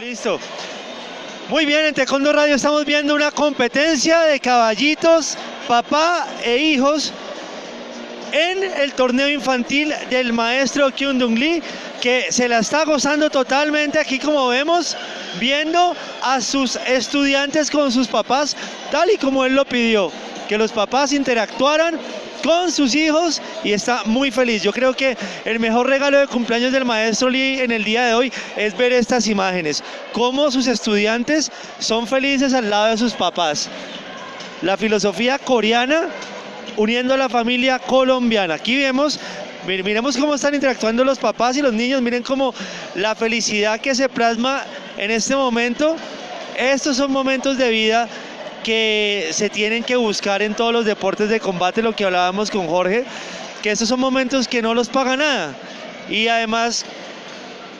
Listo. Muy bien, en Taekwondo Radio estamos viendo una competencia de caballitos, papá e hijos, en el torneo infantil del maestro Kyung Dong Lee, que se la está gozando totalmente aquí, como vemos, viendo a sus estudiantes con sus papás, tal y como él lo pidió, que los papás interactuaran con sus hijos, y está muy feliz. Yo creo que el mejor regalo de cumpleaños del maestro Lee en el día de hoy es ver estas imágenes, cómo sus estudiantes son felices al lado de sus papás. La filosofía coreana uniendo a la familia colombiana. Aquí vemos, miremos cómo están interactuando los papás y los niños, miren cómo la felicidad que se plasma en este momento. Estos son momentos de vida que se tienen que buscar en todos los deportes de combate, lo que hablábamos con Jorge, que estos son momentos que no los paga nada, y además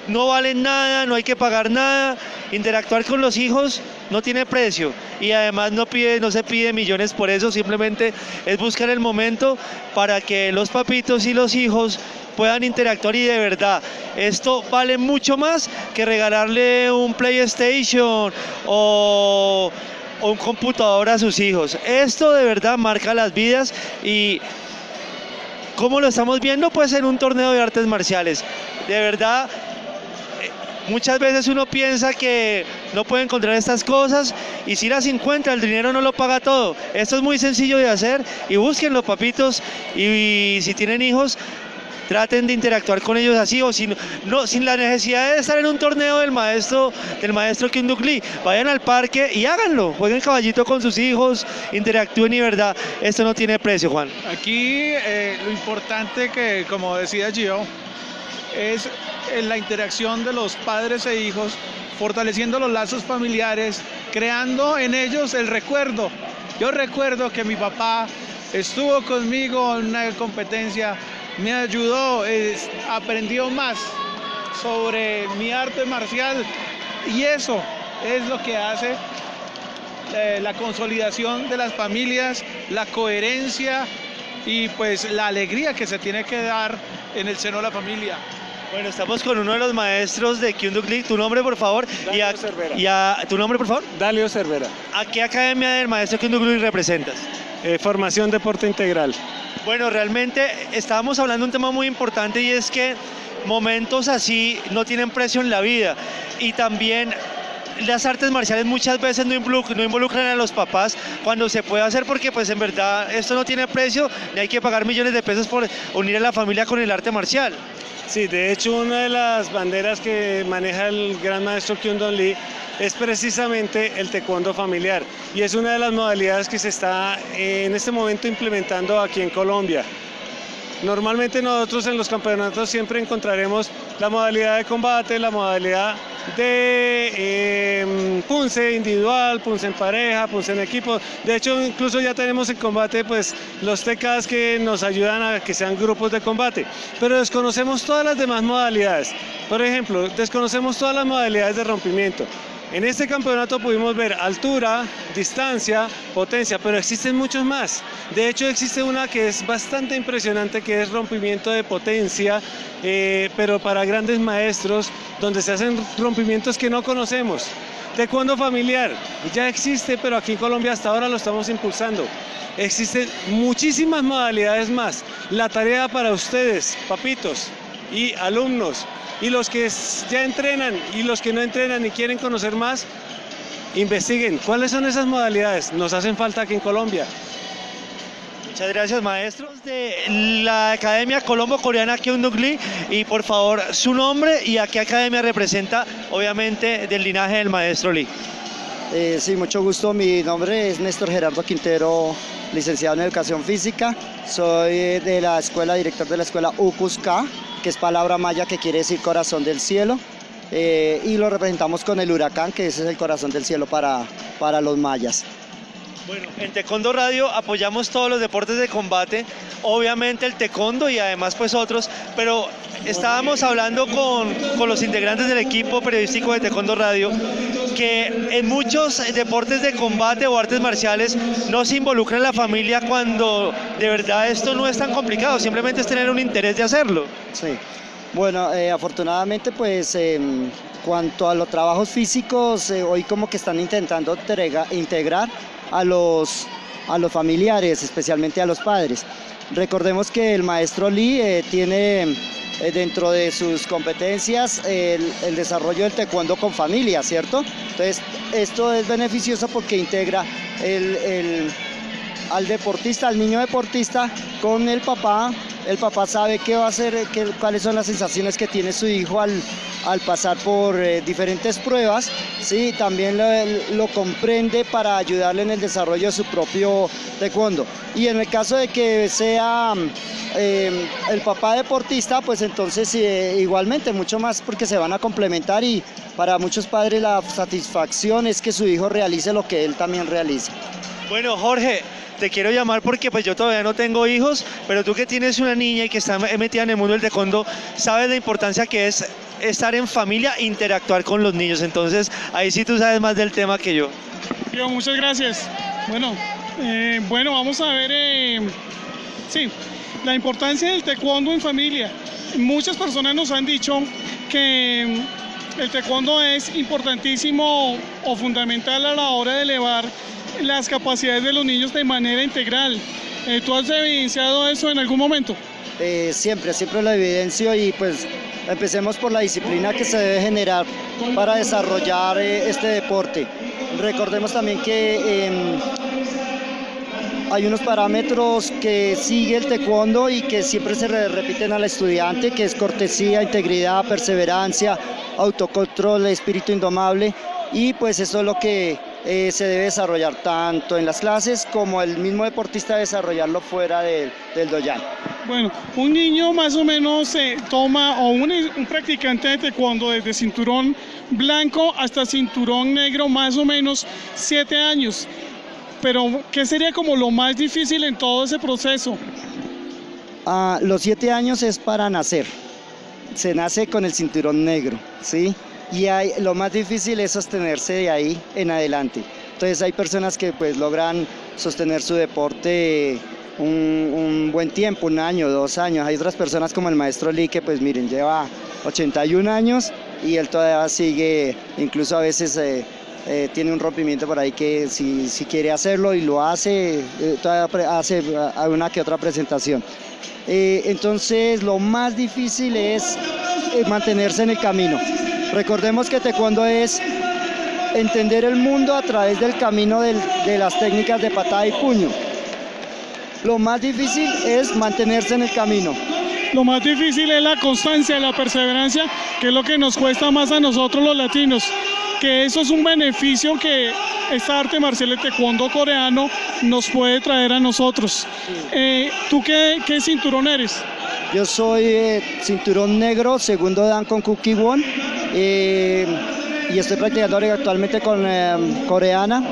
no valen nada, no hay que pagar nada. Interactuar con los hijos no tiene precio, y además no se pide millones por eso, simplemente es buscar el momento para que los papitos y los hijos puedan interactuar, y de verdad, esto vale mucho más que regalarle un PlayStation o un computador a sus hijos. Esto de verdad marca las vidas, y ¿cómo lo estamos viendo? Pues en un torneo de artes marciales. De verdad, muchas veces uno piensa que no puede encontrar estas cosas, y si las encuentra, el dinero no lo paga todo. Esto es muy sencillo de hacer, y búsquenlo, papitos, y si tienen hijos, traten de interactuar con ellos así, o sin la necesidad de estar en un torneo del maestro Kyung Dong Lee. Vayan al parque y háganlo, jueguen caballito con sus hijos, interactúen, y verdad, esto no tiene precio, Juan. Aquí lo importante, que como decía Gio, es la interacción de los padres e hijos, fortaleciendo los lazos familiares, creando en ellos el recuerdo. Yo recuerdo que mi papá estuvo conmigo en una competencia, me ayudó, aprendió más sobre mi arte marcial, y eso es lo que hace la consolidación de las familias, la coherencia y pues la alegría que se tiene que dar en el seno de la familia. Bueno, estamos con uno de los maestros de Kyung Dong Lee. Tu nombre, por favor. ¿Tu nombre, por favor? Dalio Cervera. ¿A qué academia del maestro Kyung Dong Lee representas? Formación Deporte Integral. Bueno, realmente estábamos hablando de un tema muy importante, y es que momentos así no tienen precio en la vida, y también las artes marciales muchas veces no involucran a los papás cuando se puede hacer, porque pues en verdad esto no tiene precio, ni hay que pagar millones de pesos por unir a la familia con el arte marcial. Sí, de hecho, una de las banderas que maneja el gran maestro Kyung Dong Lee es precisamente el taekwondo familiar, y es una de las modalidades que se está en este momento implementando aquí en Colombia. Normalmente nosotros en los campeonatos siempre encontraremos la modalidad de combate, la modalidad de punce individual, punce en pareja, punce en equipo. De hecho, incluso ya tenemos en combate pues los TKs que nos ayudan a que sean grupos de combate, pero desconocemos todas las demás modalidades. Por ejemplo, desconocemos todas las modalidades de rompimiento. En este campeonato pudimos ver altura, distancia, potencia, pero existen muchos más. De hecho, existe una que es bastante impresionante, que es rompimiento de potencia, pero para grandes maestros, donde se hacen rompimientos que no conocemos. Taekwondo familiar ya existe, pero aquí en Colombia hasta ahora lo estamos impulsando. Existen muchísimas modalidades más. La tarea para ustedes, papitos y alumnos, y los que ya entrenan y los que no entrenan y quieren conocer más, investiguen cuáles son esas modalidades. Nos hacen falta aquí en Colombia. Muchas gracias, maestros de la Academia Colombo-Coreana Kyung Dong Lee, y por favor su nombre y a qué academia representa, obviamente del linaje del maestro Lee. Sí, mucho gusto. Mi nombre es Néstor Gerardo Quintero, licenciado en Educación Física. Soy de la escuela, director de la escuela UCUSCA, que es palabra maya que quiere decir corazón del cielo, y lo representamos con el huracán, que ese es el corazón del cielo para los mayas. Bueno, en Taekwondo Radio apoyamos todos los deportes de combate, obviamente el taekwondo y además pues otros, pero estábamos hablando con los integrantes del equipo periodístico de Taekwondo Radio, que en muchos deportes de combate o artes marciales no se involucra la familia, cuando de verdad esto no es tan complicado, simplemente es tener un interés de hacerlo. Sí. Bueno, afortunadamente pues cuanto a los trabajos físicos, hoy como que están intentando integrar a los familiares, especialmente a los padres. Recordemos que el maestro Lee tiene dentro de sus competencias el desarrollo del taekwondo con familia, ¿cierto? Entonces esto es beneficioso porque integra al deportista, al niño deportista con el papá. El papá sabe qué va a hacer, cuáles son las sensaciones que tiene su hijo al pasar por diferentes pruebas, ¿sí? También lo comprende para ayudarle en el desarrollo de su propio taekwondo. Y en el caso de que sea el papá deportista, pues entonces igualmente mucho más, porque se van a complementar, y para muchos padres la satisfacción es que su hijo realice lo que él también realiza. Bueno, Jorge, te quiero llamar porque pues yo todavía no tengo hijos, pero tú que tienes una niña y que está metida en el mundo del taekwondo, sabes la importancia que es estar en familia, interactuar con los niños. Entonces ahí sí tú sabes más del tema que yo. Yo, muchas gracias. Bueno, vamos a ver, sí, la importancia del taekwondo en familia. Muchas personas nos han dicho que el taekwondo es importantísimo o fundamental a la hora de elevar las capacidades de los niños de manera integral. ¿Tú has evidenciado eso en algún momento? Siempre lo evidencio, y pues empecemos por la disciplina que se debe generar para desarrollar este deporte. Recordemos también que hay unos parámetros que sigue el taekwondo y que siempre se repiten al estudiante, que es cortesía, integridad, perseverancia, autocontrol, espíritu indomable, y pues eso es lo que se debe desarrollar tanto en las clases como el mismo deportista desarrollarlo fuera del doyan. Bueno, un niño más o menos toma, o un practicante de taekwondo desde cinturón blanco hasta cinturón negro, más o menos 7 años. Pero, ¿qué sería como lo más difícil en todo ese proceso? Los 7 años es para nacer. Se nace con el cinturón negro, ¿sí? Y lo más difícil es sostenerse de ahí en adelante. Entonces hay personas que pues logran sostener su deporte un buen tiempo, 1 año, 2 años. Hay otras personas como el maestro Lee que pues miren, lleva 81 años y él todavía sigue, incluso a veces tiene un rompimiento por ahí que si quiere hacerlo y lo hace, todavía hace una que otra presentación. Entonces lo más difícil es mantenerse en el camino. Recordemos que taekwondo es entender el mundo a través del camino de las técnicas de patada y puño. Lo más difícil es mantenerse en el camino. Lo más difícil es la constancia, la perseverancia, que es lo que nos cuesta más a nosotros los latinos, que eso es un beneficio que esta arte marcial de taekwondo coreano nos puede traer a nosotros. ¿Tú qué cinturón eres? Yo soy cinturón negro, segundo dan con Kuki Won, y estoy practicando actualmente con coreana,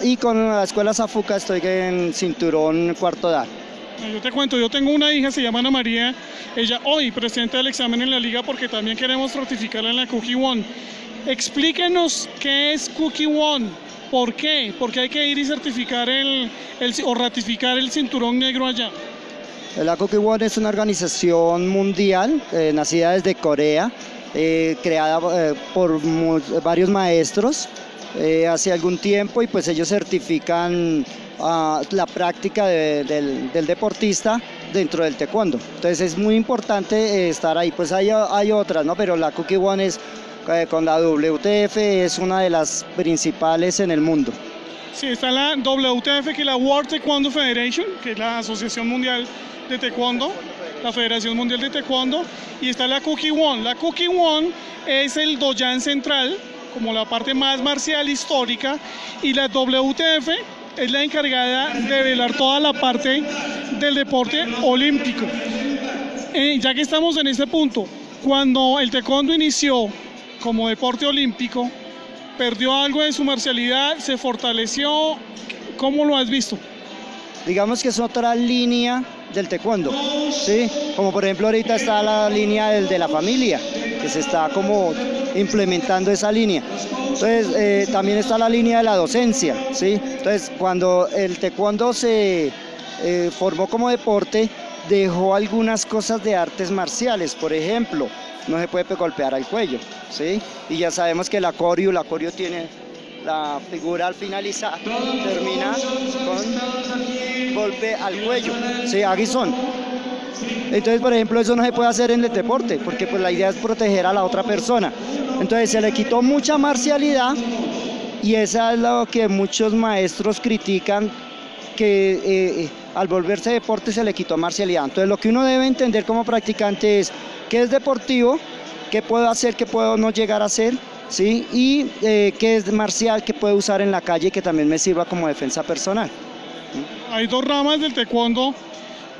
y con la escuela Safuka estoy en cinturón cuarto dan. Yo te cuento, yo tengo una hija, se llama Ana María, ella hoy presenta el examen en la liga porque también queremos ratificarla en la Kuki Won. Explíquenos qué es Kuki Won, ¿por qué? Porque hay que ir y certificar o ratificar el cinturón negro allá. La Kuki Won es una organización mundial, nacida desde Corea, creada por varios maestros hace algún tiempo, y pues ellos certifican la práctica del deportista dentro del taekwondo. Entonces es muy importante estar ahí. Pues hay otras, ¿no? Pero la Kuki Won es con la WTF, es una de las principales en el mundo. Sí, está la WTF, que es la World Taekwondo Federation, que es la Asociación Mundial de Taekwondo, la Federación Mundial de Taekwondo, y está la Kuki Won. La Kuki Won es el doyan central, como la parte más marcial histórica, y la WTF es la encargada de velar toda la parte del deporte olímpico. Ya que estamos en este punto, cuando el taekwondo inició como deporte olímpico, ¿perdió algo de su marcialidad? ¿Se fortaleció? ¿Cómo lo has visto? Digamos que es otra línea del taekwondo, ¿sí? Como por ejemplo ahorita está la línea de la familia, que se está como implementando esa línea. Entonces también está la línea de la docencia, ¿sí? Entonces cuando el taekwondo se formó como deporte, dejó algunas cosas de artes marciales, por ejemplo, no se puede golpear al cuello, ¿sí? Y ya sabemos que la Koryu tiene la figura al finalizar, termina con golpe al cuello, ¿sí? Aguizón. Entonces, por ejemplo, eso no se puede hacer en el deporte, porque pues la idea es proteger a la otra persona. Entonces se le quitó mucha marcialidad y eso es lo que muchos maestros critican, que al volverse deporte se le quitó marcialidad. Entonces lo que uno debe entender como practicante es qué es deportivo, qué puedo hacer, qué puedo no llegar a hacer, ¿sí? Y qué es marcial, que puedo usar en la calle y que también me sirva como defensa personal. Hay dos ramas del taekwondo,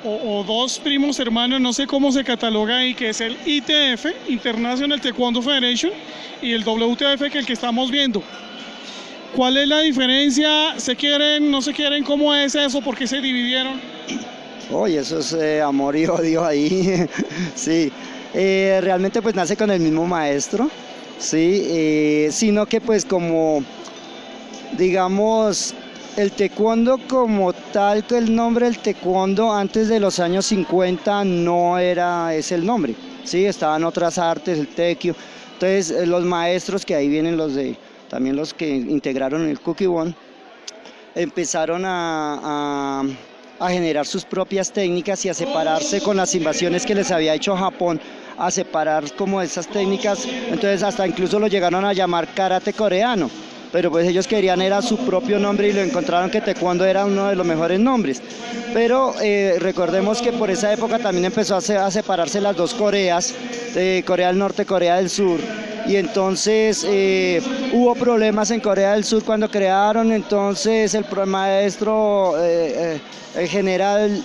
o dos primos hermanos, no sé cómo se cataloga ahí, que es el ITF, International Taekwondo Federation, y el WTF, que es el que estamos viendo. ¿Cuál es la diferencia? ¿Se quieren, no se quieren? ¿Cómo es eso? ¿Por qué se dividieron? Oye, eso es amor y odio ahí. Sí, realmente pues nace con el mismo maestro, sí, sino que pues como, digamos, el taekwondo como tal, que el nombre del taekwondo antes de los años 50 no era ese el nombre, sí, estaban otras artes, el tekio. Entonces los maestros, que ahí vienen también los que integraron el Kukkiwon, empezaron a generar sus propias técnicas y a separarse con las invasiones que les había hecho Japón, a separar como esas técnicas. Entonces hasta incluso lo llegaron a llamar karate coreano, pero pues ellos querían era su propio nombre y lo encontraron que taekwondo era uno de los mejores nombres. Pero recordemos que por esa época también empezó a separarse las dos Coreas, Corea del Norte, Corea del Sur, y entonces hubo problemas en Corea del Sur cuando crearon. Entonces el maestro, el general,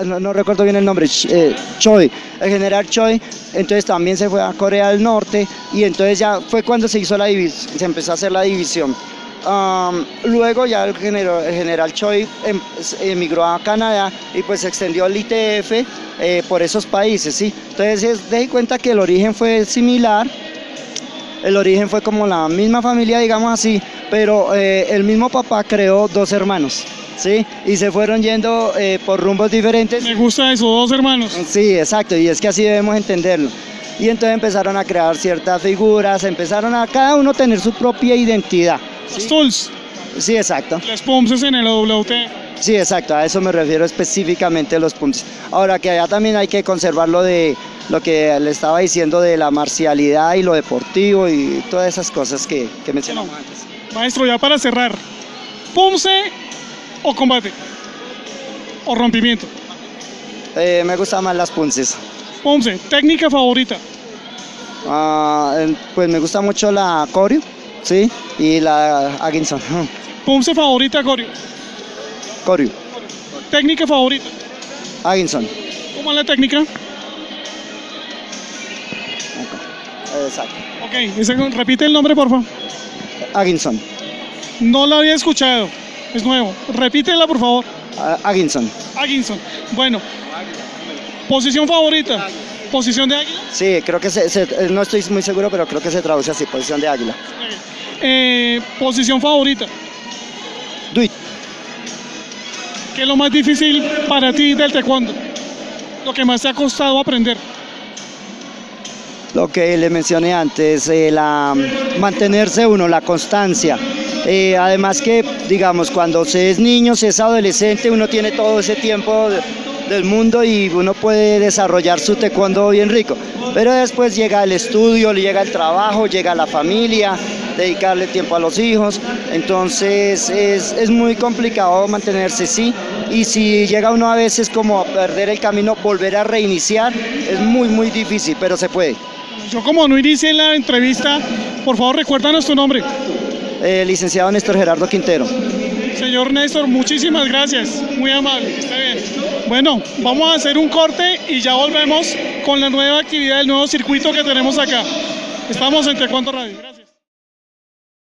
no recuerdo bien el nombre, Choi, el general Choi, entonces también se fue a Corea del Norte, y entonces ya fue cuando se hizo se empezó a hacer la división. Luego ya el general Choi emigró a Canadá y pues extendió el ITF por esos países, ¿sí? Entonces den cuenta que el origen fue similar, el origen fue como la misma familia, digamos así, pero el mismo papá creó dos hermanos, ¿sí? Y se fueron yendo por rumbos diferentes. Me gusta eso, dos hermanos. Sí, exacto, y es que así debemos entenderlo. Y entonces empezaron a crear ciertas figuras, empezaron a cada uno tener su propia identidad. Los tools. Sí, exacto. Las pumps en el WT. Sí, exacto, a eso me refiero específicamente los pumps. Ahora que allá también hay que conservar lo de lo que le estaba diciendo de la marcialidad y lo deportivo y todas esas cosas que mencionamos antes. Maestro, ya para cerrar, ¿pumse o combate? ¿O rompimiento? Me gustan más las punces. Pumse, técnica favorita. Pues me gusta mucho la Koryu, sí, y la Aginson. Pumse favorita, Koryu. Koryu. Técnica favorita. Aginson. ¿Cómo es la técnica? Exacto. Ok, repite el nombre, por favor. Aginson. No la había escuchado, es nuevo. Repítela, por favor. Aginson. Aginson. Bueno, posición favorita. ¿Posición de águila? Sí, creo que no estoy muy seguro, pero creo que se traduce así, posición de águila. Posición favorita. Duit. ¿Qué es lo más difícil para ti del taekwondo? Lo que más te ha costado aprender. Lo que le mencioné antes, mantenerse uno, la constancia. Además que, digamos, cuando se es niño, se es adolescente, uno tiene todo ese tiempo del mundo y uno puede desarrollar su taekwondo bien rico. Pero después llega el estudio, llega el trabajo, llega la familia, dedicarle tiempo a los hijos. Entonces es muy complicado mantenerse, sí. Y si llega uno a veces como a perder el camino, volver a reiniciar, es muy difícil, pero se puede. Yo como no inicié la entrevista, por favor recuérdanos tu nombre. Licenciado Néstor Gerardo Quintero. Señor Néstor, muchísimas gracias, muy amable, está bien. Bueno, vamos a hacer un corte y ya volvemos con la nueva actividad, el nuevo circuito que tenemos acá. Estamos en Taekwondo Radio.